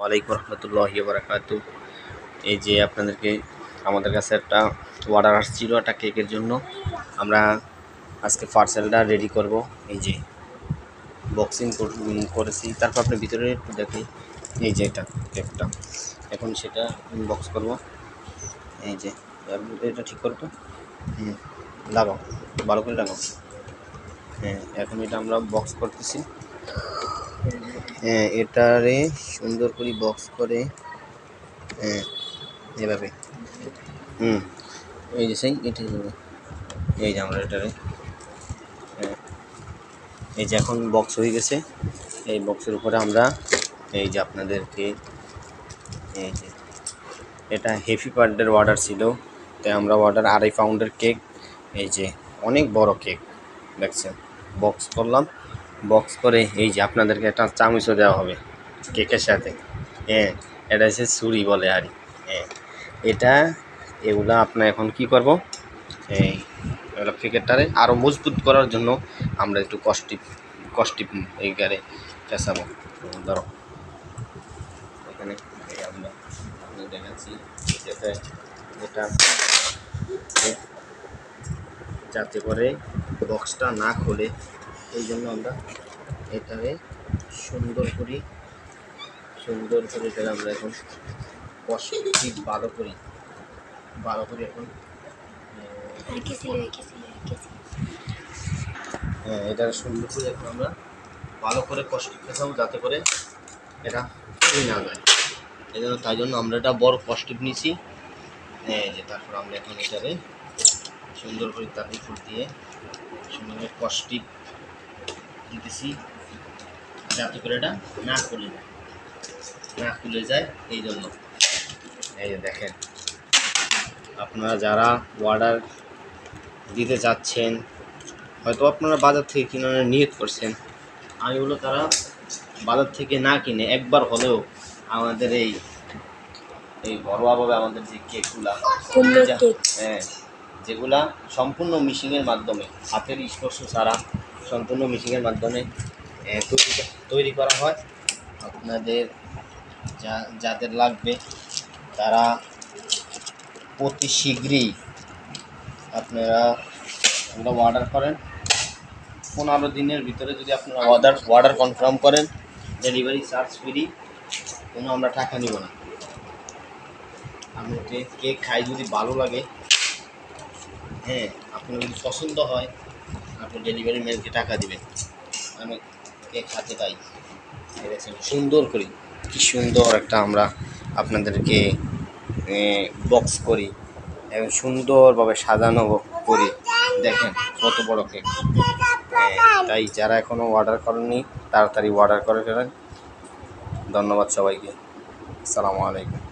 ওয়ালাইকুম রহমতুল্লাহি ওয়া বারাকাতু। এই যে আপনাদেরকে আমাদের কাছে একটা অর্ডার আসছিল একটা কেকের জন্য। আমরা আজকে পার্সেলটা রেডি করব। এই যে বক্সিং করেছি, তারপর আপনি ভিতরে একটু দেখি। এই যে এটা কেকটা, এখন সেটা বক্স করব। এই যে এটা ঠিক করতো, লাগাও, ভালো করে লাগাও। হ্যাঁ, এখন এটা আমরা বক্স করতেছি। হ্যাঁ, এটারে সুন্দর করে বক্স করে, হ্যাঁ এভাবে। এই যে সেই এটা, এই যে আমরা এটারে, হ্যাঁ এই যে এখন বক্স হয়ে গেছে। এই বক্সের উপরে আমরা এই যে আপনাদেরকে, এই যে এটা হ্যাপি বার্থডের অর্ডার ছিল, তাই আমরা অর্ডার 2.5 পাউন্ডের কেক। এই যে অনেক বড় কেক দেখছেন, বক্স করলাম। বক্স করে এই যে আপনাদেরকে একটা চামচও দেওয়া হবে কেকের সাথে। হ্যাঁ, এটা হচ্ছে ছুরি বলে আর কি। হ্যাঁ, এটা এগুলা আপনার এখন কি করব, এই ক্রিকেটটারে আরও মজবুত করার জন্য আমরা একটু কষ্টিপ এই গাড়ি পেঁচাবো। ধরো এখানে আমরা দেখাচ্ছি যাতে এটা, যাতে করে বক্সটা না খোলে, এই জন্য আমরা এটারে সুন্দর করে এটা আমরা এখন কষ্টিপ ভালো করি এখন। হ্যাঁ, এটা সুন্দর করে এখন আমরা ভালো করে কষ্টিপ পেঁচাবো, যাতে করে এটা খুলে না যায়। তাই জন্য আমরা এটা বড় কষ্টিপ নিছি। এই যে তারপর আমরা এখন এটারে সুন্দর করে তার উপর দিয়ে সুন্দর করে কষ্টিপ দিতেছি, যাতে করে এটা না খুলে যায়। এই জন্য এই যে দেখেন, আপনারা যারা অর্ডার দিতে চাচ্ছেন, হয়তো আপনারা বাজার থেকে কিনে নিয়ত করছেন, আমি বলবো তারা বাজার থেকে না কিনে একবার হলেও আমাদের এই ঘরোয়াভাবে আমাদের যে কেকগুলা, হ্যাঁ যেগুলা সম্পূর্ণ মিশিংয়ের মাধ্যমে, হাতের স্পর্শ ছাড়া সম্পূর্ণ মিশিংয়ের মাধ্যমে তৈরি করা হয়। আপনাদের যাদের লাগবে তারা অতি শীঘ্রই আপনারা অর্ডার করেন। 15 দিনের ভিতরে যদি আপনারা অর্ডার কনফার্ম করেন, ডেলিভারি চার্জ ফ্রি, কোনো আমরা টাকা নিব না। আপনাকে কেক খাই যদি ভালো লাগে, হ্যাঁ আপনার যদি পছন্দ হয়, আপনি ডেলিভারি ম্যানকে টাকা দেবেন। আমি কেক হাতে পাই সুন্দর করি, কি সুন্দর একটা আমরা আপনাদেরকে বক্স করি এবং সুন্দরভাবে সাজানো করি। দেখেন কত বড় কেক। তাই যারা এখনও অর্ডার করেননি তাড়াতাড়ি অর্ডার করে ফেলেন। ধন্যবাদ সবাইকে। আসসালামু আলাইকুম।